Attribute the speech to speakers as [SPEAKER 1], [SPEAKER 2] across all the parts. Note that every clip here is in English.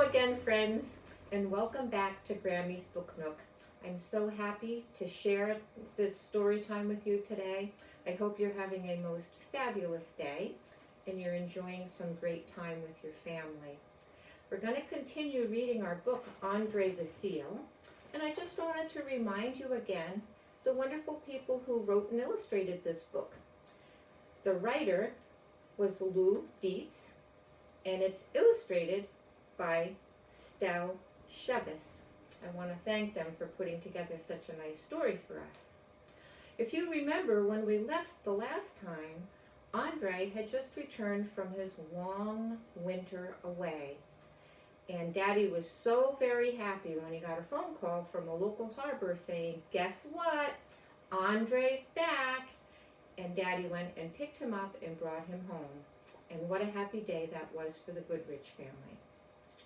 [SPEAKER 1] again, friends, and welcome back to Grammie's Book Nook. I'm so happy to share this story time with you today. I hope you're having a most fabulous day and you're enjoying some great time with your family. We're going to continue reading our book, Andre the Seal, and I just wanted to remind you again the wonderful people who wrote and illustrated this book. The writer was Lou Dietz, and it's illustrated by Stel Chevis. I want to thank them for putting together such a nice story for us. If you remember, when we left the last time, Andre had just returned from his long winter away. And Daddy was so very happy when he got a phone call from a local harbor saying, "Guess what? Andre's back." And Daddy went and picked him up and brought him home. And what a happy day that was for the Goodridge family.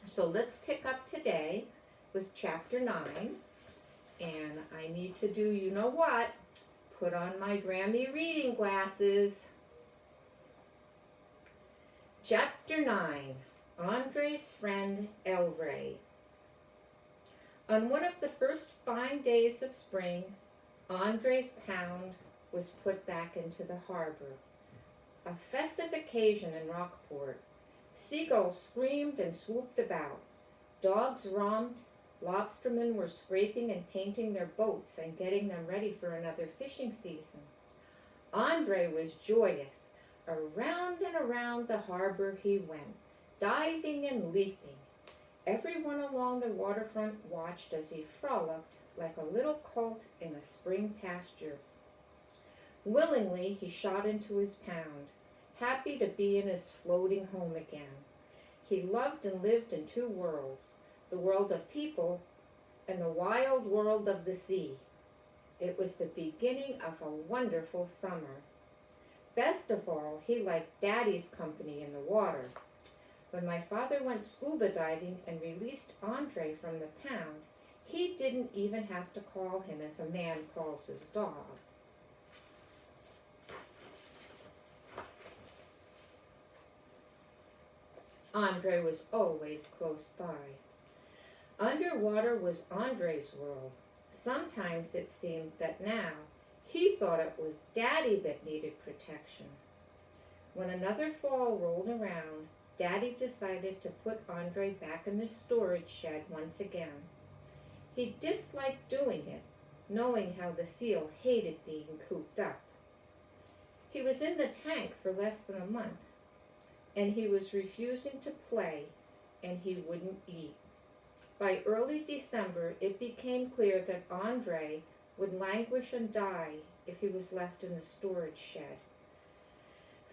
[SPEAKER 1] So let's pick up today with chapter 9. And I need to do, you know what? Put on my Grammie reading glasses. Chapter 9, Andre's friend Elray. On one of the first fine days of spring, Andre's pound was put back into the harbor. A festive occasion in Rockport. Seagulls screamed and swooped about. Dogs romped. Lobstermen were scraping and painting their boats and getting them ready for another fishing season. Andre was joyous. Around and around the harbor he went, diving and leaping. Everyone along the waterfront watched as he frolicked like a little colt in a spring pasture. Willingly he shot into his pound, happy to be in his floating home again. He loved and lived in two worlds, the world of people and the wild world of the sea. It was the beginning of a wonderful summer. Best of all, he liked Daddy's company in the water. When my father went scuba diving and released Andre from the pound, he didn't even have to call him as a man calls his dog. Andre was always close by. Underwater was Andre's world. Sometimes it seemed that now he thought it was Daddy that needed protection. When another fall rolled around, Daddy decided to put Andre back in the storage shed once again. He disliked doing it, knowing how the seal hated being cooped up. He was in the tank for less than a month, and he was refusing to play, and he wouldn't eat. By early December, it became clear that Andre would languish and die if he was left in the storage shed.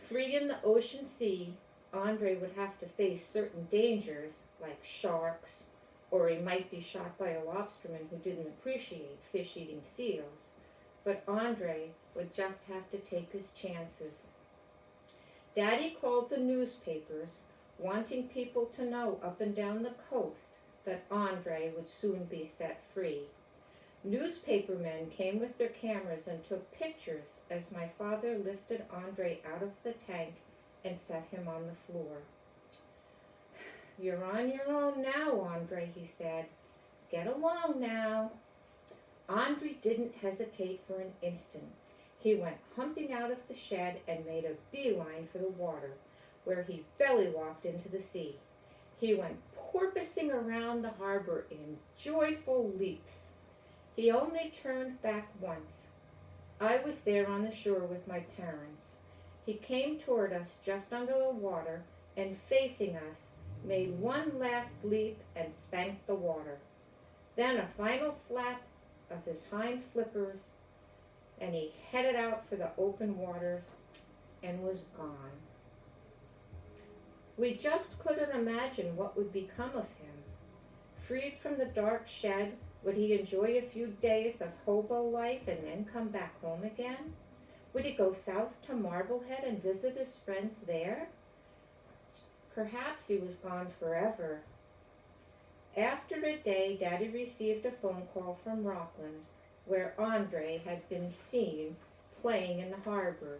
[SPEAKER 1] Free in the ocean sea, Andre would have to face certain dangers like sharks, or he might be shot by a lobsterman who didn't appreciate fish-eating seals. But Andre would just have to take his chances. Daddy called the newspapers, wanting people to know up and down the coast that Andre would soon be set free. Newspapermen came with their cameras and took pictures as my father lifted Andre out of the tank and set him on the floor. "You're on your own now, Andre," he said. "Get along now." Andre didn't hesitate for an instant. He went humping out of the shed and made a beeline for the water, where he belly-walked into the sea. He went porpoising around the harbor in joyful leaps. He only turned back once. I was there on the shore with my parents. He came toward us just under the water and, facing us, made one last leap and spanked the water. Then a final slap of his hind flippers, and he headed out for the open waters and was gone. We just couldn't imagine what would become of him. Freed from the dark shed, would he enjoy a few days of hobo life and then come back home again? Would he go south to Marblehead and visit his friends there? Perhaps he was gone forever. After a day, Daddy received a phone call from Rockland, where Andre had been seen playing in the harbor.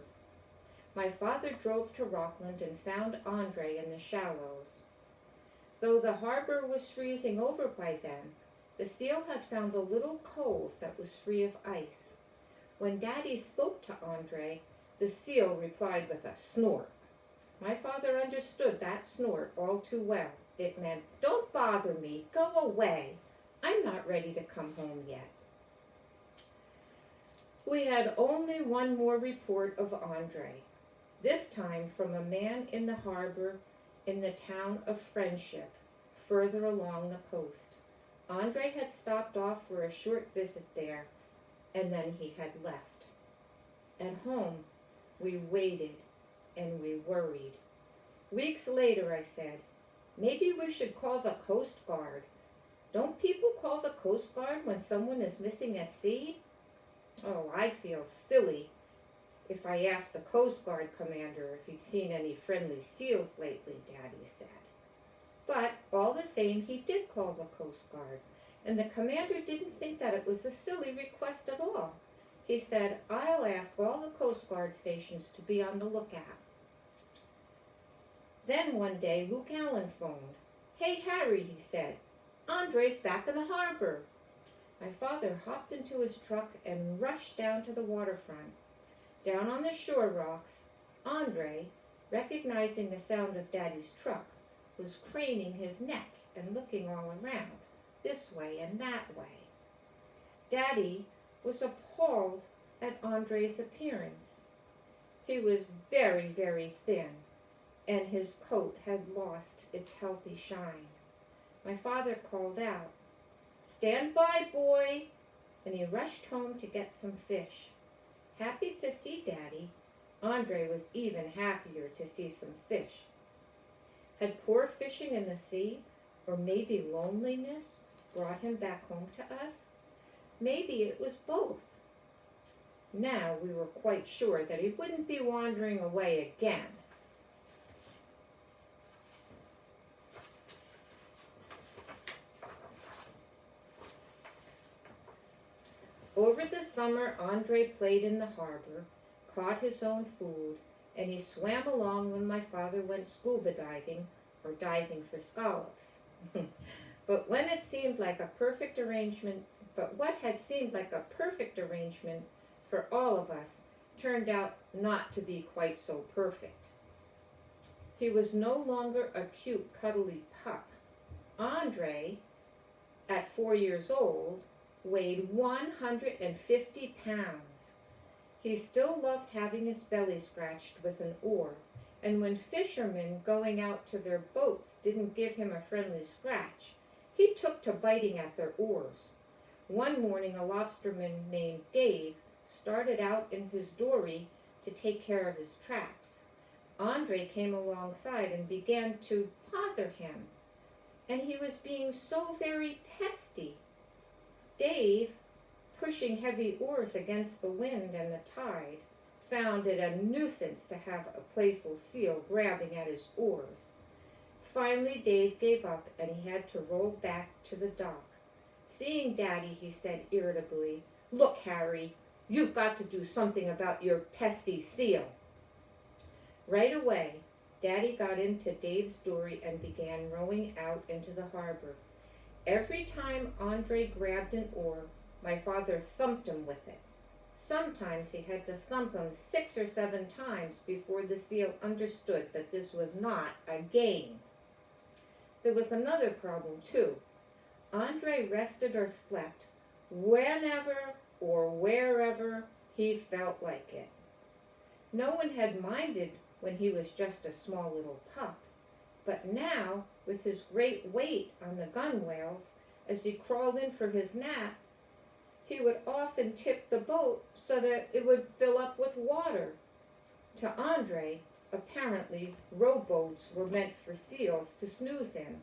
[SPEAKER 1] My father drove to Rockland and found Andre in the shallows. Though the harbor was freezing over by then, the seal had found a little cove that was free of ice. When Daddy spoke to Andre, the seal replied with a snort. My father understood that snort all too well. It meant, "Don't bother me, go away. I'm not ready to come home yet." We had only one more report of Andre, this time from a man in the harbor in the town of Friendship, further along the coast. Andre had stopped off for a short visit there, and then he had left. At home, we waited and we worried. Weeks later, I said, "Maybe we should call the Coast Guard. Don't people call the Coast Guard when someone is missing at sea?" "Oh, I'd feel silly if I asked the Coast Guard commander if he'd seen any friendly seals lately," Daddy said. But all the same, he did call the Coast Guard, and the commander didn't think that it was a silly request at all. He said, "I'll ask all the Coast Guard stations to be on the lookout." Then one day, Luke Allen phoned. "Hey, Harry," he said, "Andre's back in the harbor." My father hopped into his truck and rushed down to the waterfront. Down on the shore rocks, Andre, recognizing the sound of Daddy's truck, was craning his neck and looking all around, this way and that way. Daddy was appalled at Andre's appearance. He was very, very thin, and his coat had lost its healthy shine. My father called out, "Stand by, boy," and he rushed home to get some fish. Happy to see Daddy, Andre was even happier to see some fish. Had poor fishing in the sea, or maybe loneliness, brought him back home to us? Maybe it was both. Now we were quite sure that he wouldn't be wandering away again. Over the summer, Andre played in the harbor, caught his own food, and he swam along when my father went scuba diving or diving for scallops. But what had seemed like a perfect arrangement for all of us turned out not to be quite so perfect. He was no longer a cute, cuddly pup. Andre, at 4 years old, weighed 150 pounds. He still loved having his belly scratched with an oar, and when fishermen going out to their boats didn't give him a friendly scratch, he took to biting at their oars. One morning, a lobsterman named Dave started out in his dory to take care of his traps. Andre came alongside and began to bother him, and he was being so very pesky. Dave, pushing heavy oars against the wind and the tide, found it a nuisance to have a playful seal grabbing at his oars. Finally, Dave gave up and he had to roll back to the dock. Seeing Daddy, he said irritably, "Look, Harry, you've got to do something about your pesky seal." Right away, Daddy got into Dave's dory and began rowing out into the harbor. Every time Andre grabbed an oar, my father thumped him with it. Sometimes he had to thump him 6 or 7 times before the seal understood that this was not a game. There was another problem, too. Andre rested or slept whenever or wherever he felt like it. No one had minded when he was just a small little pup, but now, with his great weight on the gunwales, as he crawled in for his nap, he would often tip the boat so that it would fill up with water. To Andre, apparently, rowboats were meant for seals to snooze in.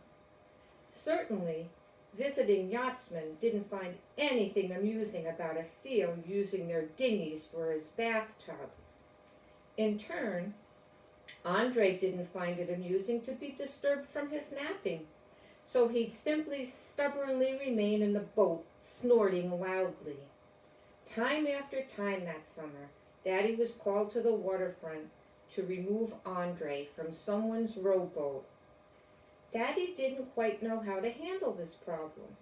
[SPEAKER 1] Certainly, visiting yachtsmen didn't find anything amusing about a seal using their dinghies for his bathtub. In turn, Andre didn't find it amusing to be disturbed from his napping, so he'd simply stubbornly remain in the boat, snorting loudly. Time after time that summer, Daddy was called to the waterfront to remove Andre from someone's rowboat. Daddy didn't quite know how to handle this problem.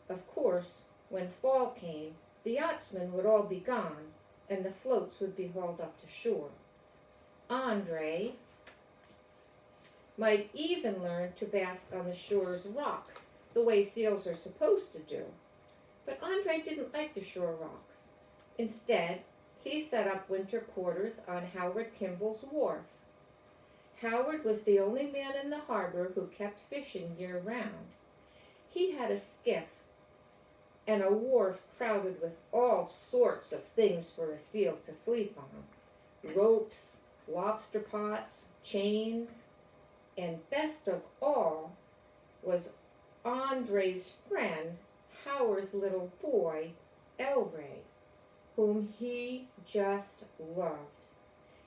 [SPEAKER 1] Of course, when fall came, the yachtsmen would all be gone, and the floats would be hauled up to shore. Andre might even learn to bask on the shore's rocks, the way seals are supposed to do. But Andre didn't like the shore rocks. Instead, he set up winter quarters on Howard Kimball's wharf. Howard was the only man in the harbor who kept fishing year-round. He had a skiff and a wharf crowded with all sorts of things for a seal to sleep on. Ropes, lobster pots, chains, and best of all was Andre's friend, Howard's little boy, Elray, whom he just loved.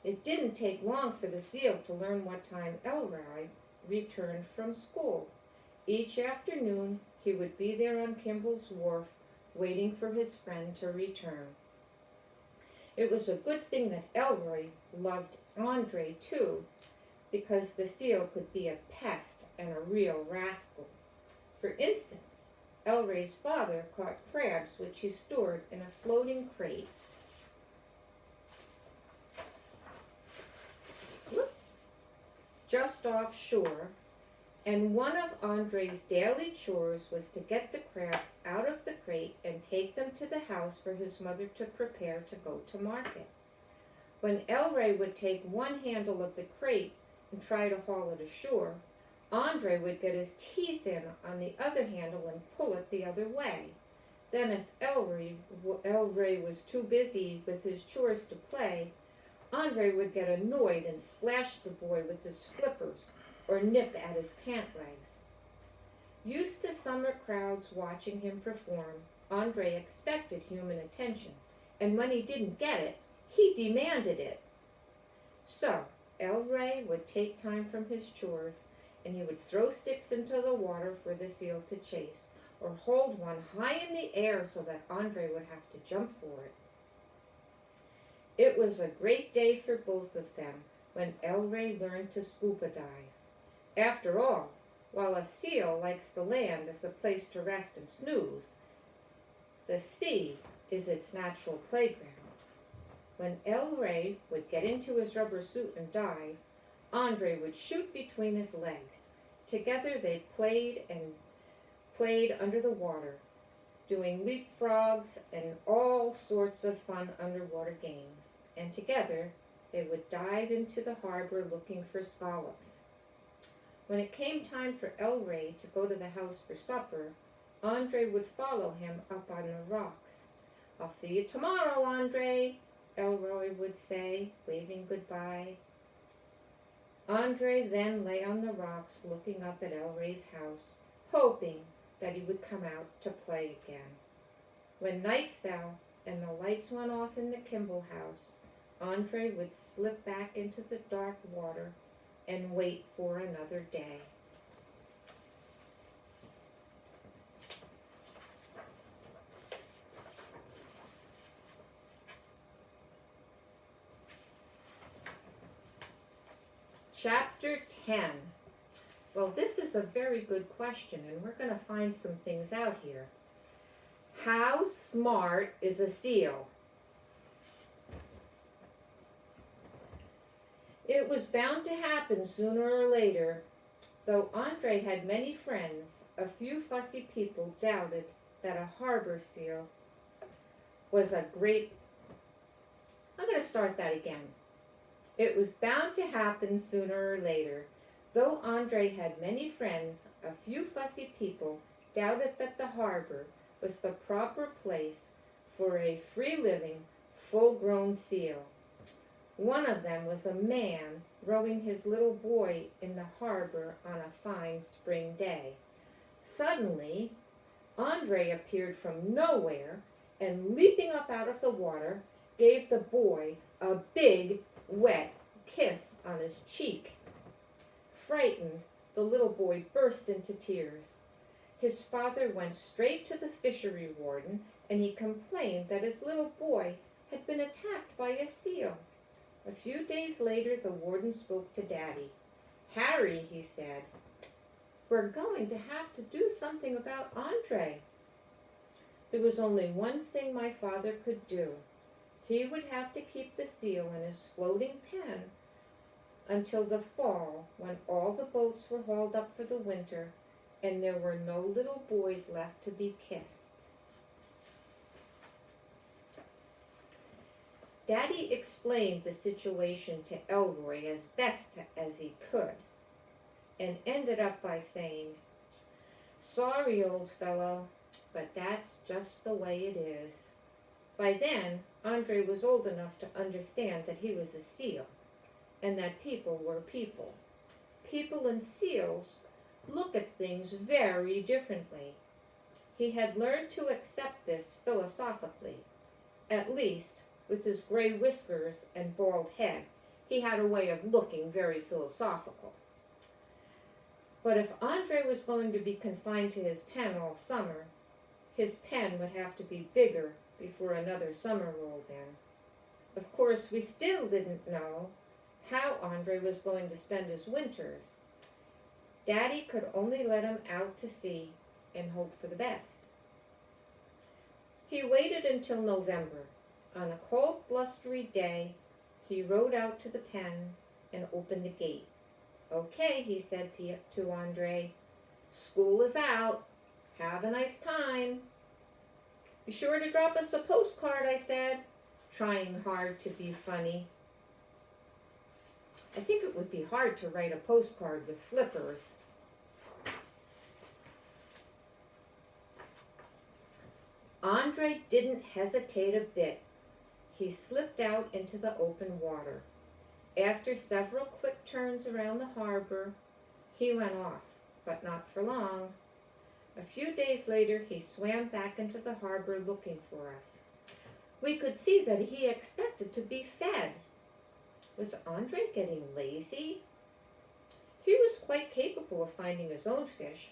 [SPEAKER 1] It didn't take long for the seal to learn what time Elray returned from school. Each afternoon he would be there on Kimball's wharf waiting for his friend to return. It was a good thing that Elray loved Andre too, because the seal could be a pest and a real rascal. For instance, Elray's father caught crabs which he stored in a floating crate. Just offshore, and one of Andre's daily chores was to get the crabs out of the crate and take them to the house for his mother to prepare to go to market. When Elray would take one handle of the crate and try to haul it ashore, Andre would get his teeth in on the other handle and pull it the other way. Then if Elray was too busy with his chores to play, Andre would get annoyed and splash the boy with his flippers or nip at his pant legs. Used to summer crowds watching him perform, Andre expected human attention, and when he didn't get it, he demanded it. So, Elray would take time from his chores, and he would throw sticks into the water for the seal to chase, or hold one high in the air so that Andre would have to jump for it. It was a great day for both of them when Elray learned to scuba dive. After all, while a seal likes the land as a place to rest and snooze, the sea is its natural playground. When Elray would get into his rubber suit and dive, Andre would shoot between his legs. Together they played under the water, doing leapfrogs and all sorts of fun underwater games. And together they would dive into the harbor looking for scallops. When it came time for Elray to go to the house for supper, Andre would follow him up on the rocks. "I'll see you tomorrow, Andre," Elray would say, waving goodbye. Andre then lay on the rocks looking up at Elray's house, hoping that he would come out to play again. When night fell and the lights went off in the Kimball house, Andre would slip back into the dark water and wait for another day. Chapter 10. Well, this is a very good question, and we're going to find some things out here. How smart is a seal? It was bound to happen sooner or later. Though Andre had many friends, a few fussy people doubted that a harbor seal was a great... I'm going to start that again. It was bound to happen sooner or later. Though Andre had many friends, a few fussy people doubted that the harbor was the proper place for a free-living, full-grown seal. One of them was a man rowing his little boy in the harbor on a fine spring day. Suddenly, Andre appeared from nowhere and, leaping up out of the water, gave the boy a big, wet kiss on his cheek. Frightened, the little boy burst into tears. His father went straight to the fishery warden, and he complained that his little boy had been attacked by a seal. A few days later, the warden spoke to Daddy. "Harry," he said, we're going to have to do something about Andre. There was only one thing my father could do. He would have to keep the seal in his floating pen until the fall, when all the boats were hauled up for the winter and there were no little boys left to be kissed. Daddy explained the situation to Elroy as best as he could and ended up by saying, "Sorry, old fellow, but that's just the way it is." By then, Andre was old enough to understand that he was a seal and that people were people. People and seals look at things very differently. He had learned to accept this philosophically. At least, with his gray whiskers and bald head, he had a way of looking very philosophical. But if Andre was going to be confined to his pen all summer, his pen would have to be bigger before another summer rolled in. Of course, we still didn't know how Andre was going to spend his winters. Daddy could only let him out to sea and hope for the best. He waited until November. On a cold, blustery day, he rowed out to the pen and opened the gate. "Okay," he said to Andre, "school is out. Have a nice time." "Be sure to drop us a postcard," I said, trying hard to be funny. I think it would be hard to write a postcard with flippers. Andre didn't hesitate a bit. He slipped out into the open water. After several quick turns around the harbor, he went off, but not for long. A few days later, he swam back into the harbor looking for us. We could see that he expected to be fed. Was Andre getting lazy? He was quite capable of finding his own fish,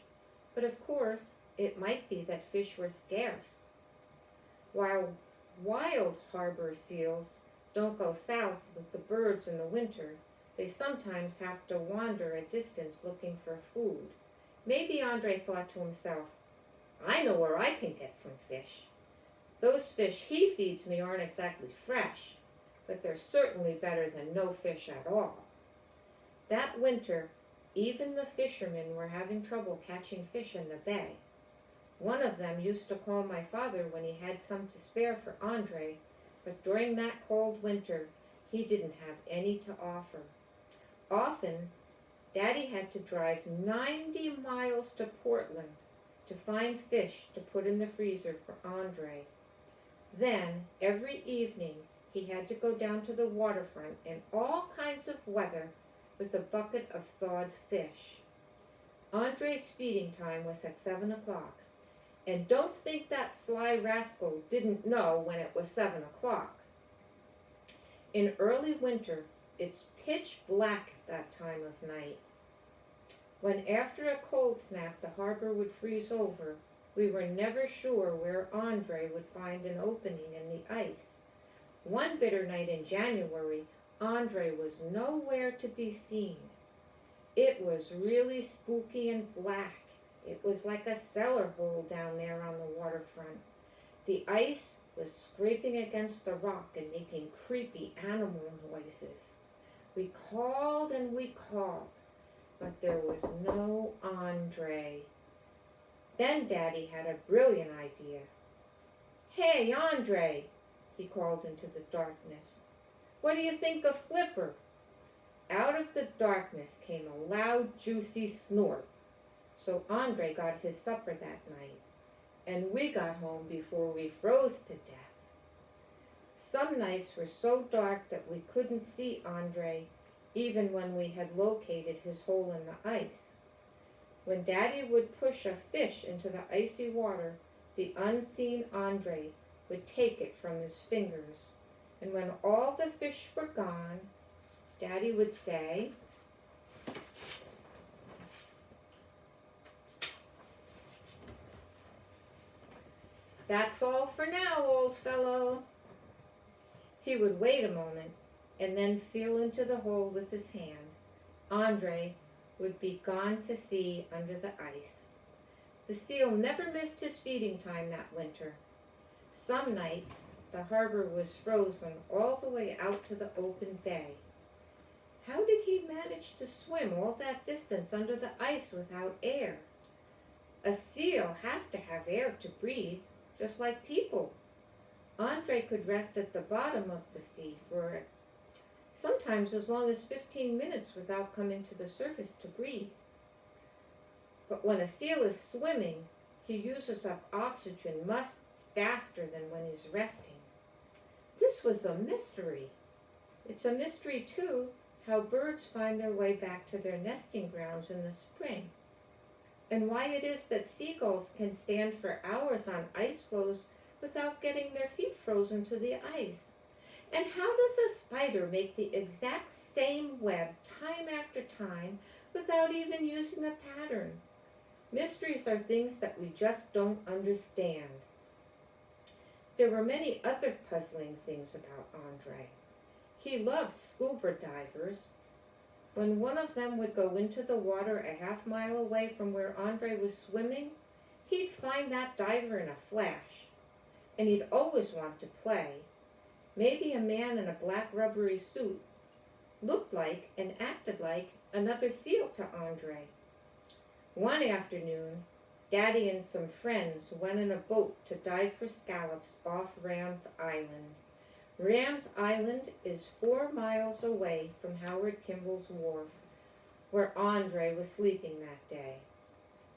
[SPEAKER 1] but of course, it might be that fish were scarce. While wild harbor seals don't go south with the birds in the winter, they sometimes have to wander a distance looking for food. Maybe Andre thought to himself, "I know where I can get some fish. Those fish he feeds me aren't exactly fresh, but they're certainly better than no fish at all." That winter, even the fishermen were having trouble catching fish in the bay. One of them used to call my father when he had some to spare for Andre, but during that cold winter, he didn't have any to offer. Often, Daddy had to drive 90 miles to Portland to find fish to put in the freezer for Andre. Then, every evening, he had to go down to the waterfront in all kinds of weather with a bucket of thawed fish. Andre's feeding time was at 7 o'clock. And don't think that sly rascal didn't know when it was 7 o'clock. In early winter, it's pitch black at that time of night. When after a cold snap the harbor would freeze over, we were never sure where Andre would find an opening in the ice. One bitter night in January, Andre was nowhere to be seen. It was really spooky and black. It was like a cellar hole down there on the waterfront. The ice was scraping against the rock and making creepy animal noises. We called and we called, but there was no Andre. Then Daddy had a brilliant idea. "Hey, Andre," he called into the darkness. "What do you think of Flipper?" Out of the darkness came a loud, juicy snort. So Andre got his supper that night, and we got home before we froze to death. Some nights were so dark that we couldn't see Andre, even when we had located his hole in the ice. When Daddy would push a fish into the icy water, the unseen Andre would take it from his fingers, and when all the fish were gone, Daddy would say, "That's all for now, old fellow." He would wait a moment and then feel into the hole with his hand. Andre would be gone to sea under the ice. The seal never missed his feeding time that winter. Some nights the harbor was frozen all the way out to the open bay. How did he manage to swim all that distance under the ice without air? A seal has to have air to breathe, just like people. Andre could rest at the bottom of the sea for sometimes as long as 15 minutes without coming to the surface to breathe. But when a seal is swimming, he uses up oxygen much faster than when he's resting. This was a mystery. It's a mystery, too, how birds find their way back to their nesting grounds in the spring, and why it is that seagulls can stand for hours on ice floes without getting their feet frozen to the ice. And how does a spider make the exact same web time after time without even using a pattern? Mysteries are things that we just don't understand. There were many other puzzling things about Andre. He loved scuba divers. When one of them would go into the water a half-mile away from where Andre was swimming, he'd find that diver in a flash, and he'd always want to play. Maybe a man in a black rubbery suit looked like and acted like another seal to Andre. One afternoon, Daddy and some friends went in a boat to dive for scallops off Ram's Island. Ram's Island is 4 miles away from Howard Kimball's wharf, where Andre was sleeping that day.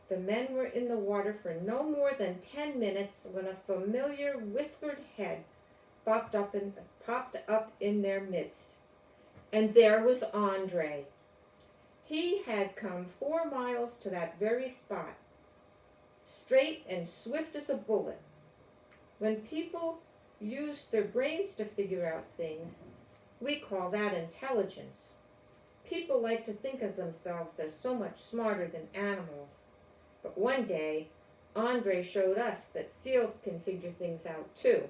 [SPEAKER 1] The men were in the water for no more than 10 minutes when a familiar whiskered head popped up in their midst. And there was Andre. He had come 4 miles to that very spot, straight and swift as a bullet. When people used their brains to figure out things, we call that intelligence. People like to think of themselves as so much smarter than animals. But one day, Andre showed us that seals can figure things out too.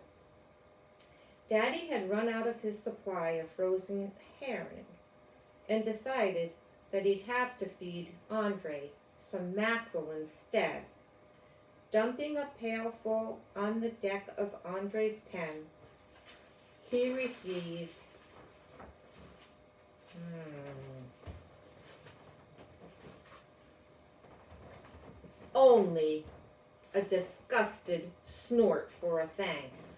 [SPEAKER 1] Daddy had run out of his supply of frozen herring and decided that he'd have to feed Andre some mackerel instead. Dumping a pailful on the deck of Andre's pen, he received only a disgusted snort for a thanks.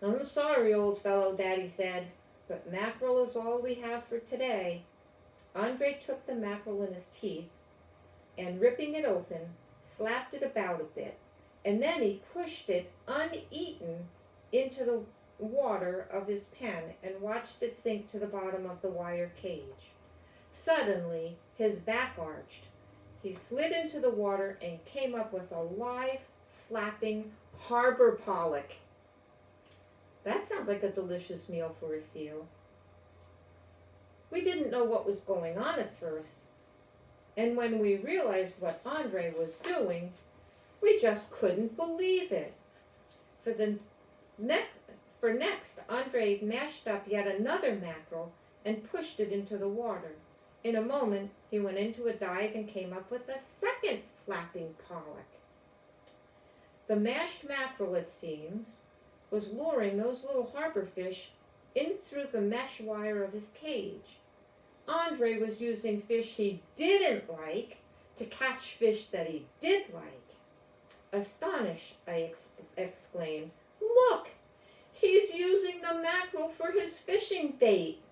[SPEAKER 1] "I'm sorry, old fellow," Daddy said, "but mackerel is all we have for today." Andre took the mackerel in his teeth and, ripping it open, slapped it about a bit, and then he pushed it uneaten into the water of his pen and watched it sink to the bottom of the wire cage. Suddenly, his back arched. He slid into the water and came up with a live, flapping harbor pollock. That sounds like a delicious meal for a seal. We didn't know what was going on at first, and when we realized what Andre was doing, we just couldn't believe it. Next, Andre mashed up yet another mackerel and pushed it into the water. In a moment, he went into a dive and came up with a second flapping pollock. The mashed mackerel, it seems, was luring those little harbor fish in through the mesh wire of his cage. Andre was using fish he didn't like to catch fish that he did like. Astonished, I exclaimed, "Look! He's using the mackerel for his fishing bait."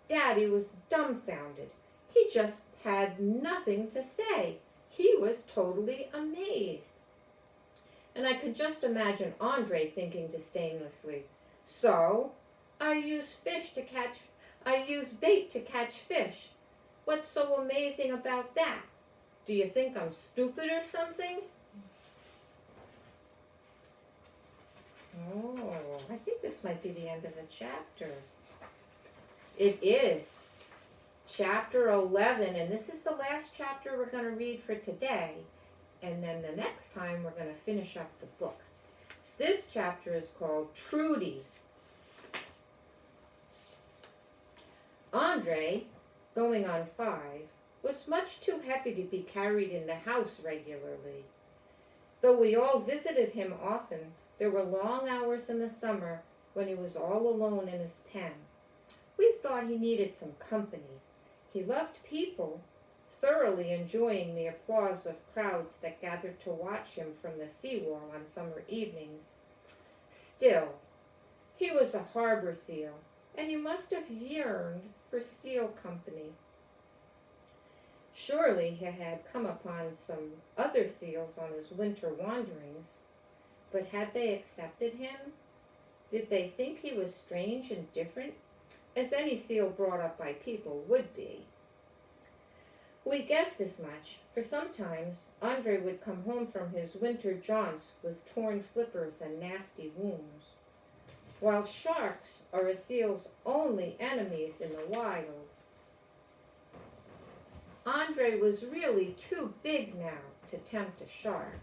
[SPEAKER 1] Daddy was dumbfounded. He just had nothing to say. He was totally amazed. And I could just imagine Andre thinking disdainlessly, "So, I use bait to catch fish. What's so amazing about that? Do you think I'm stupid or something?" Oh, I think this might be the end of a chapter. It is. Chapter 11, and this is the last chapter we're going to read for today. And then the next time we're going to finish up the book. This chapter is called Trudy. Andre going on 5, was much too heavy to be carried in the house regularly. Though we all visited him often, there were long hours in the summer when he was all alone in his pen. We thought he needed some company. He loved people, thoroughly enjoying the applause of crowds that gathered to watch him from the seawall on summer evenings. Still, he was a harbor seal, and he must have yearned for seal company. Surely he had come upon some other seals on his winter wanderings, but had they accepted him? Did they think he was strange and different, as any seal brought up by people would be? We guessed as much, for sometimes Andre would come home from his winter jaunts with torn flippers and nasty wounds. While sharks are a seal's only enemies in the wild, Andre was really too big now to tempt a shark.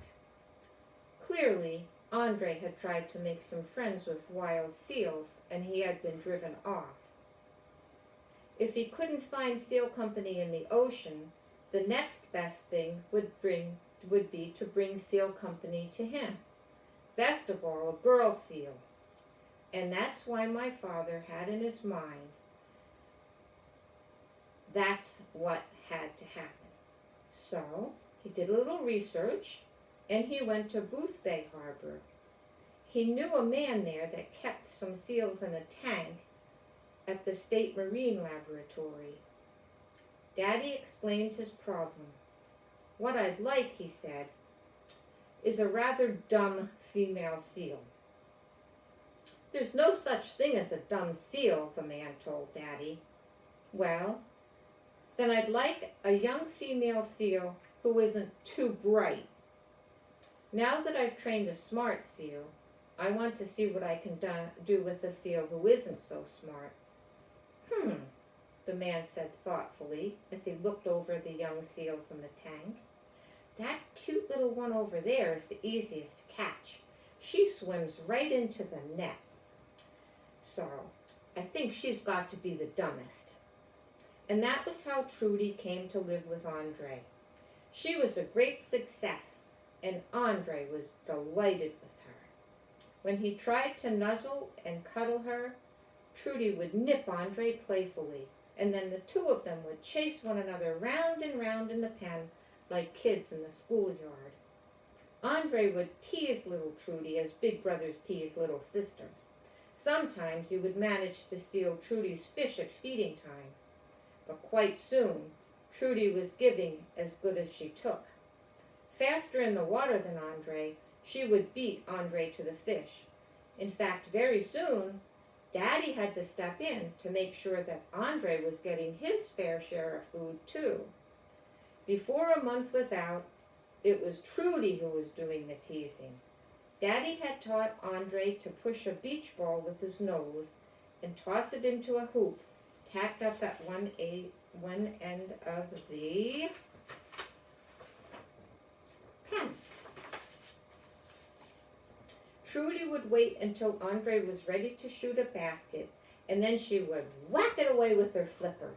[SPEAKER 1] Clearly, Andre had tried to make some friends with wild seals, and he had been driven off. If he couldn't find seal company in the ocean, the next best thing would be to bring seal company to him. Best of all, a girl seal. And that's why my father had in his mind that's what had to happen. So he did a little research, and he went to Boothbay Harbor. He knew a man there that kept some seals in a tank at the State Marine Laboratory. Daddy explained his problem. What I'd like, he said, is a rather dumb female seal. There's no such thing as a dumb seal, the man told Daddy. Well, then I'd like a young female seal who isn't too bright. Now that I've trained a smart seal, I want to see what I can do with a seal who isn't so smart. The man said thoughtfully as he looked over the young seals in the tank. That cute little one over there is the easiest to catch. She swims right into the net. So, I think she's got to be the dumbest. And that was how Trudy came to live with Andre. She was a great success, and Andre was delighted with her. When he tried to nuzzle and cuddle her, Trudy would nip Andre playfully, and then the two of them would chase one another round and round in the pen like kids in the schoolyard. Andre would tease little Trudy as big brothers tease little sisters. Sometimes he would manage to steal Trudy's fish at feeding time, but quite soon Trudy was giving as good as she took. Faster in the water than Andre, she would beat Andre to the fish. In fact, very soon, Daddy had to step in to make sure that Andre was getting his fair share of food too. Before a month was out, it was Trudy who was doing the teasing. Daddy had taught Andre to push a beach ball with his nose and toss it into a hoop tacked up at one end of the pen. Trudy would wait until Andre was ready to shoot a basket, and then she would whack it away with her flipper.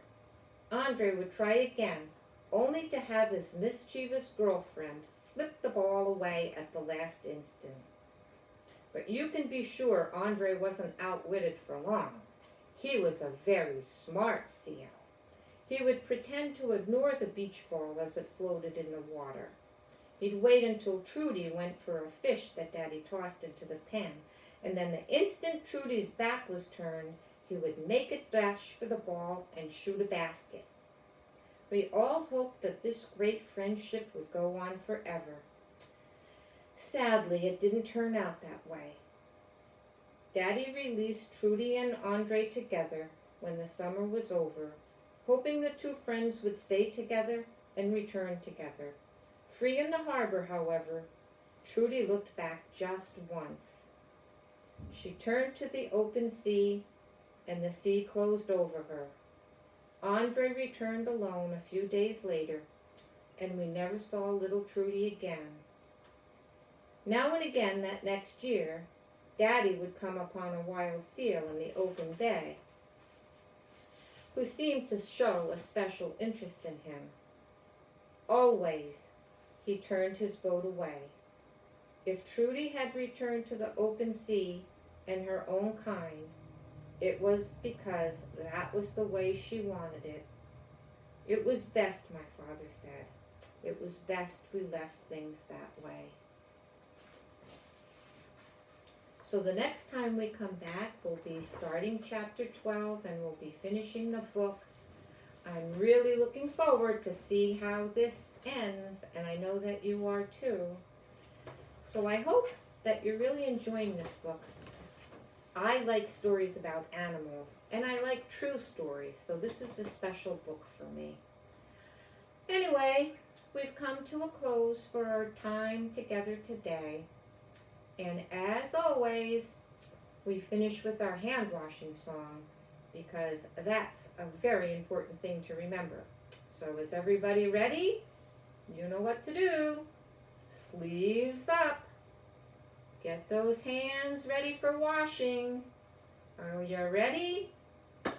[SPEAKER 1] Andre would try again, only to have his mischievous girlfriend flip the ball away at the last instant. But you can be sure Andre wasn't outwitted for long. He was a very smart seal. He would pretend to ignore the beach ball as it floated in the water. He'd wait until Trudy went for a fish that Daddy tossed into the pen, and then the instant Trudy's back was turned, he would make a dash for the ball and shoot a basket. We all hoped that this great friendship would go on forever. Sadly, it didn't turn out that way. Daddy released Trudy and Andre together when the summer was over, hoping the two friends would stay together and return together. Free in the harbor, however, Trudy looked back just once. She turned to the open sea, and the sea closed over her. Andre returned alone a few days later, and we never saw little Trudy again. Now and again that next year, Daddy would come upon a wild seal in the open bay. who seemed to show a special interest in him. Always he turned his boat away. If Trudy had returned to the open sea and her own kind, it was because that was the way she wanted it. It was best, my father said. It was best we left things that way. So the next time we come back, we'll be starting chapter 12 and we'll be finishing the book. I'm really looking forward to see how this ends, and I know that you are too. So I hope that you're really enjoying this book. I like stories about animals, and I like true stories, so this is a special book for me. Anyway, we've come to a close for our time together today. And as always, we finish with our hand washing song, because that's a very important thing to remember. So is everybody ready? You know what to do. Sleeves up. Get those hands ready for washing. Are you ready?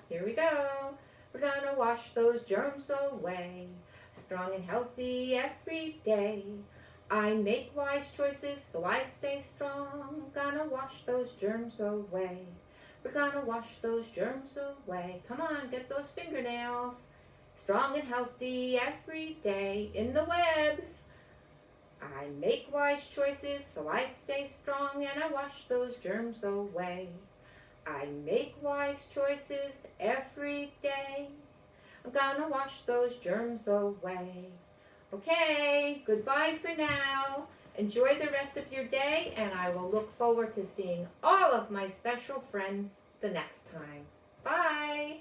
[SPEAKER 1] Here we go. We're gonna wash those germs away, strong and healthy every day. I make wise choices so I stay strong. Gonna wash those germs away. We're gonna wash those germs away. Come on, get those fingernails. Strong and healthy every day in the webs. I make wise choices so I stay strong, and I wash those germs away. I make wise choices every day. I'm gonna wash those germs away. Okay, goodbye for now. Enjoy the rest of your day, and I will look forward to seeing all of my special friends the next time. Bye!